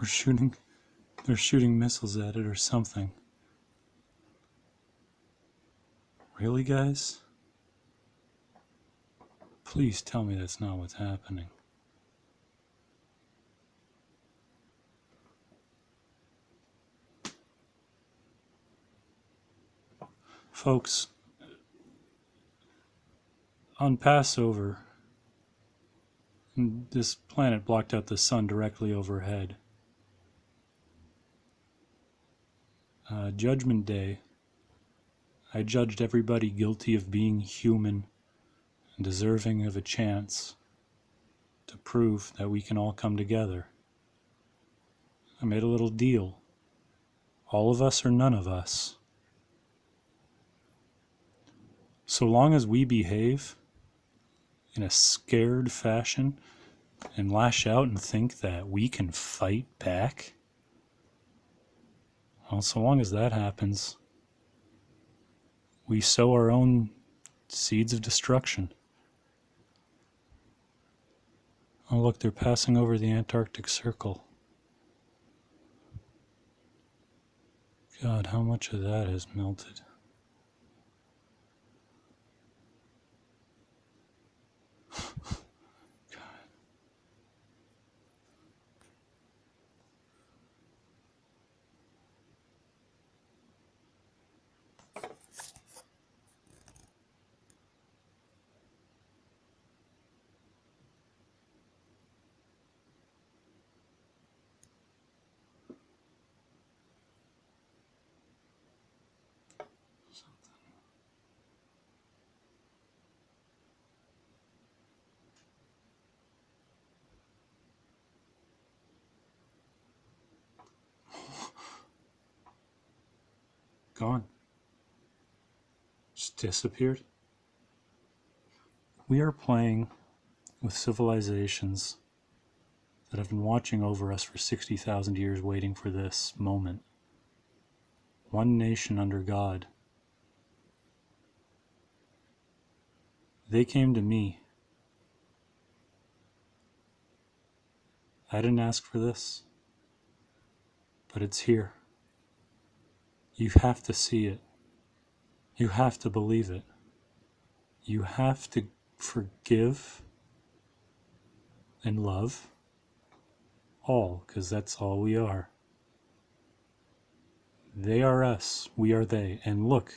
We're shooting, they're shooting missiles at it or something. Really, guys? Please tell me that's not what's happening. Folks, on Passover, this planet blocked out the sun directly overhead. Judgment Day, I judged everybody guilty of being human and deserving of a chance to prove that we can all come together. I made a little deal. All of us or none of us. So long as we behave in a scared fashion and lash out and think that we can fight back, well, so long as that happens, we sow our own seeds of destruction. Oh look, they're passing over the Antarctic Circle. God, how much of that has melted? Gone. Just disappeared. We are playing with civilizations that have been watching over us for 60,000 years, waiting for this moment. One nation under God. They came to me. I didn't ask for this, but it's here. You have to see it. You have to believe it. You have to forgive and love all, because that's all we are. They are us, we are they. And look,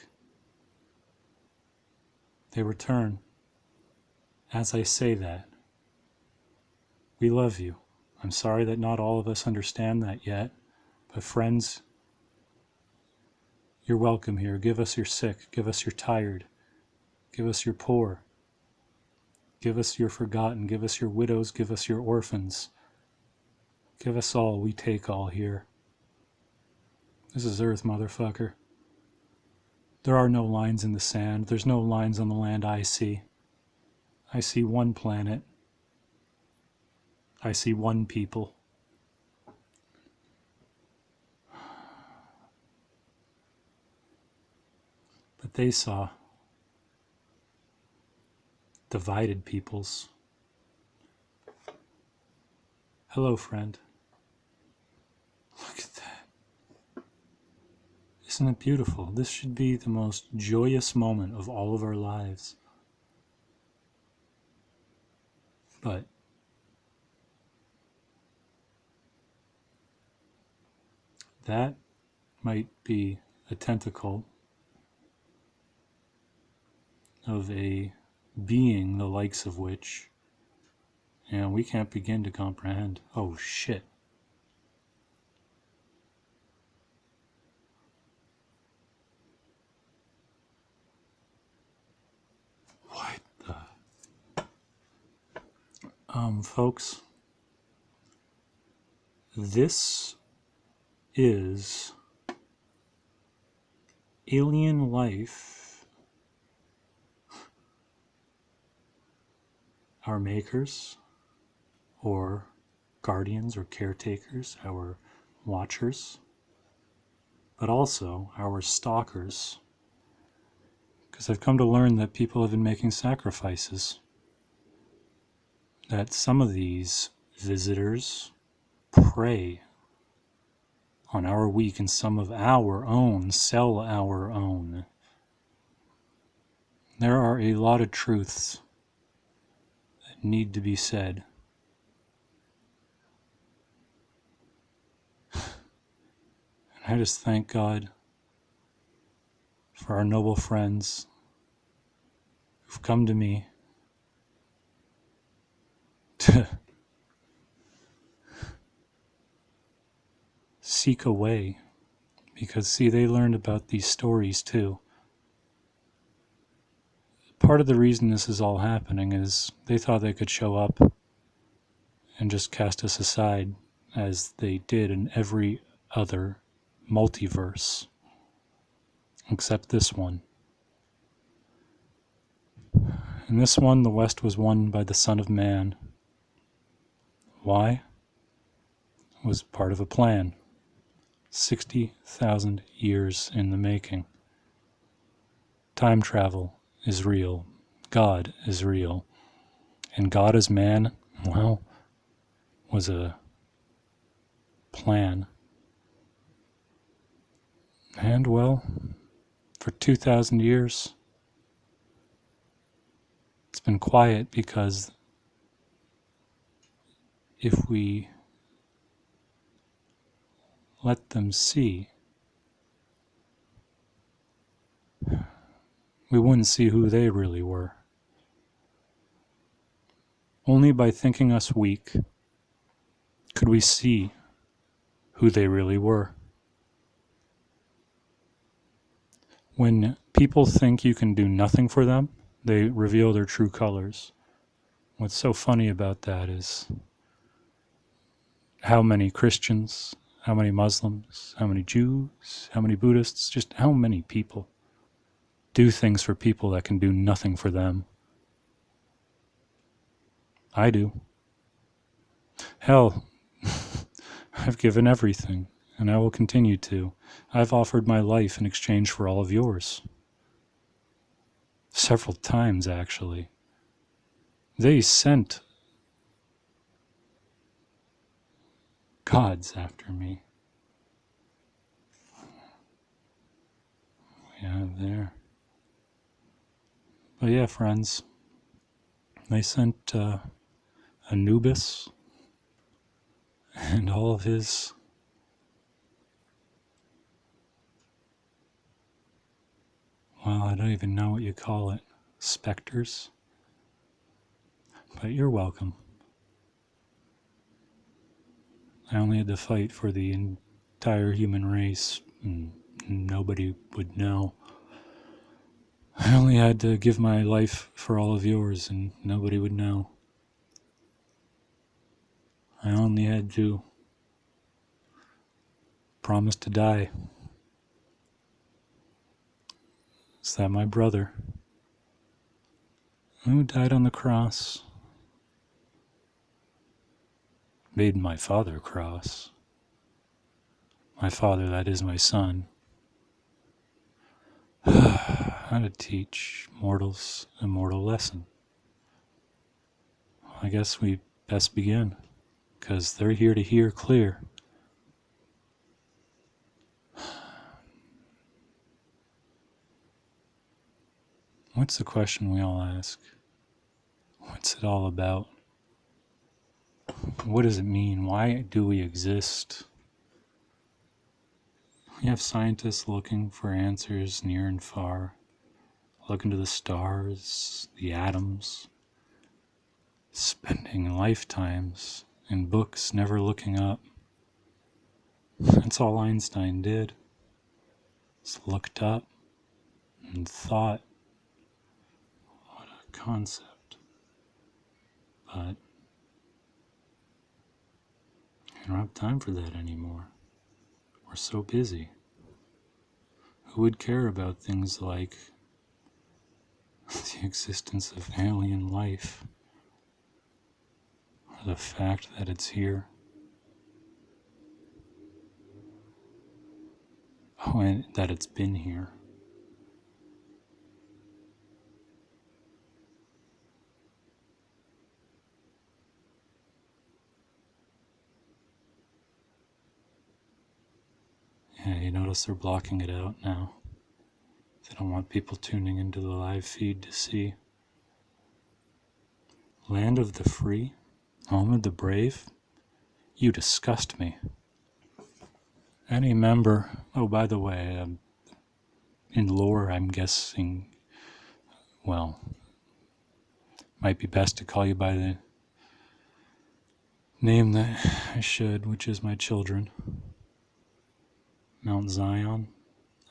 they return as I say that. We love you. I'm sorry that not all of us understand that yet, but friends, you're welcome here. Give us your sick, give us your tired, give us your poor, give us your forgotten, give us your widows, give us your orphans. Give us all, we take all here. This is Earth, motherfucker. There are no lines in the sand. There's no lines on the land I see. I see one planet. I see one people. But they saw divided peoples. Hello, friend. Look at that. Isn't it beautiful? This should be the most joyous moment of all of our lives. But that might be a tentacle of a being the likes of which, and we can't begin to comprehend. Oh shit. What the? Folks, this is alien life. Our makers, or guardians or caretakers, our watchers, but also our stalkers. Because I've come to learn that people have been making sacrifices. That some of these visitors prey on our week and some of our own, sell our own. There are a lot of truths that need to be said. And I just thank God for our noble friends who've come to me to seek a way. Because, see, they learned about these stories too. Part of the reason this is all happening is they thought they could show up and just cast us aside as they did in every other multiverse, except this one. In this one, the West was won by the Son of Man. Why? It was part of a plan. 60,000 years in the making. Time travel is real. God is real. And God as man, well, was a plan. And, well, for 2,000 years, it's been quiet because if we let them see, we wouldn't see who they really were. Only by thinking us weak could we see who they really were. When people think you can do nothing for them, they reveal their true colors. What's so funny about that is how many Christians, how many Muslims, how many Jews, how many Buddhists, just how many people do things for people that can do nothing for them. I do. Hell, I've given everything, and I will continue to. I've offered my life in exchange for all of yours. Several times, actually. They sent gods after me. Yeah, there. But yeah, friends, they sent Anubis and all of his well, I don't even know what you call it, specters. But you're welcome. I only had to fight for the entire human race, and nobody would know. I only had to give my life for all of yours, and nobody would know. I only had to promise to die. Is that my brother, who died on the cross, made my father cross. My father, that is my son. How to teach mortals a mortal lesson. I guess we best begin, because they're here to hear clear. What's the question we all ask? What's it all about? What does it mean? Why do we exist? We have scientists looking for answers near and far, looking to the stars, the atoms, spending lifetimes in books, never looking up. That's all Einstein did. Just looked up and thought, what a concept. But I don't have time for that anymore. We're so busy. Who would care about things like the existence of alien life, or the fact that it's here? Oh, and that it's been here. Yeah, you notice they're blocking it out now. They don't want people tuning into the live feed to see. Land of the free, home of the brave. You disgust me. Any member, oh, by the way, in lore, I'm guessing, well, might be best to call you by the name that I should, which is my children. Mount Zion,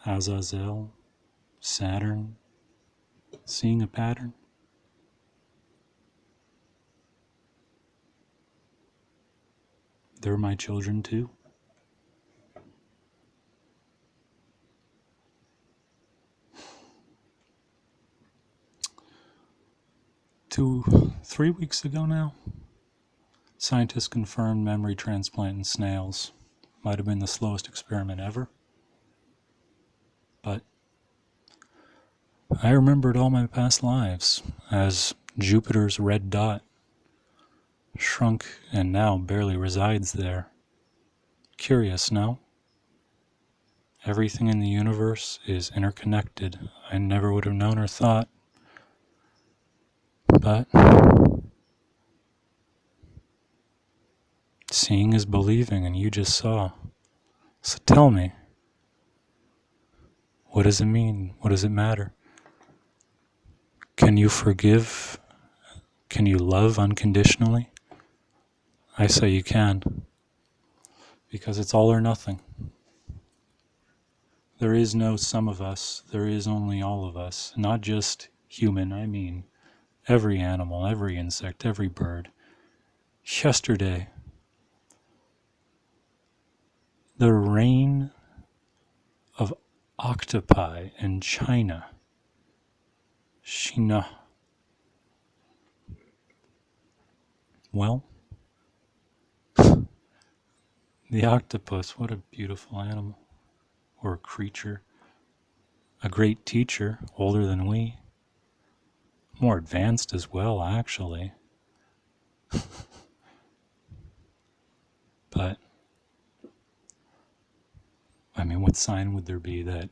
Azazel, Saturn. Seeing a pattern? They're my children too. 3 weeks ago now, scientists confirmed memory transplant in snails. Might have been the slowest experiment ever. But I remembered all my past lives as Jupiter's red dot, shrunk and now barely resides there. Curious, no? Everything in the universe is interconnected. I never would have known or thought. But seeing is believing, and you just saw. So tell me, what does it mean? What does it matter? Can you forgive? Can you love unconditionally? I say you can. Because it's all or nothing. There is no some of us. There is only all of us. Not just human, I mean every animal, every insect, every bird. Yesterday, the reign of octopi in China. China. Well, the octopus, what a beautiful animal. Or creature. A great teacher, older than we. More advanced as well, actually. But, I mean, what sign would there be that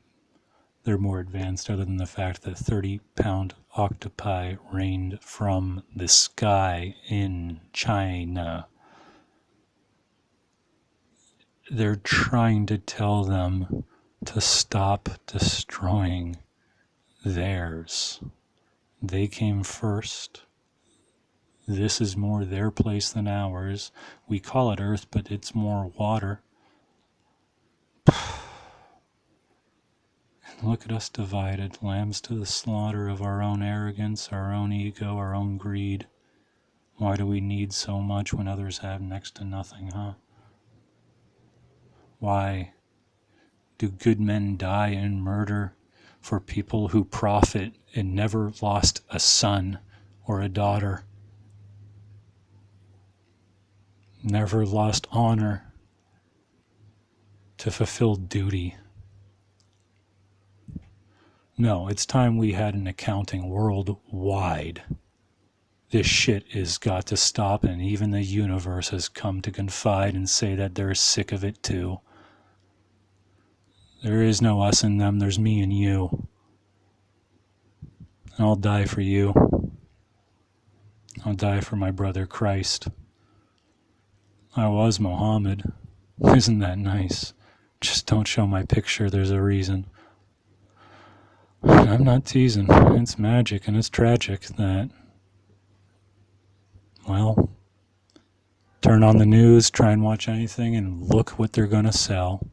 they're more advanced other than the fact that 30-pound octopi rained from the sky in China? They're trying to tell them to stop destroying theirs. They came first. This is more their place than ours. We call it Earth, but it's more water. Look at us divided, lambs to the slaughter of our own arrogance, our own ego, our own greed. Why do we need so much when others have next to nothing, huh? Why do good men die in murder for people who profit and never lost a son or a daughter? Never lost honor to fulfill duty. No, it's time we had an accounting worldwide. This shit has got to stop, and even the universe has come to confide and say that they're sick of it too. There is no us and them, there's me and you. And I'll die for you. I'll die for my brother Christ. I was Mohammed. Isn't that nice? Just don't show my picture, there's a reason. I'm not teasing. It's magic and it's tragic that, well, turn on the news, try and watch anything, and look what they're going to sell.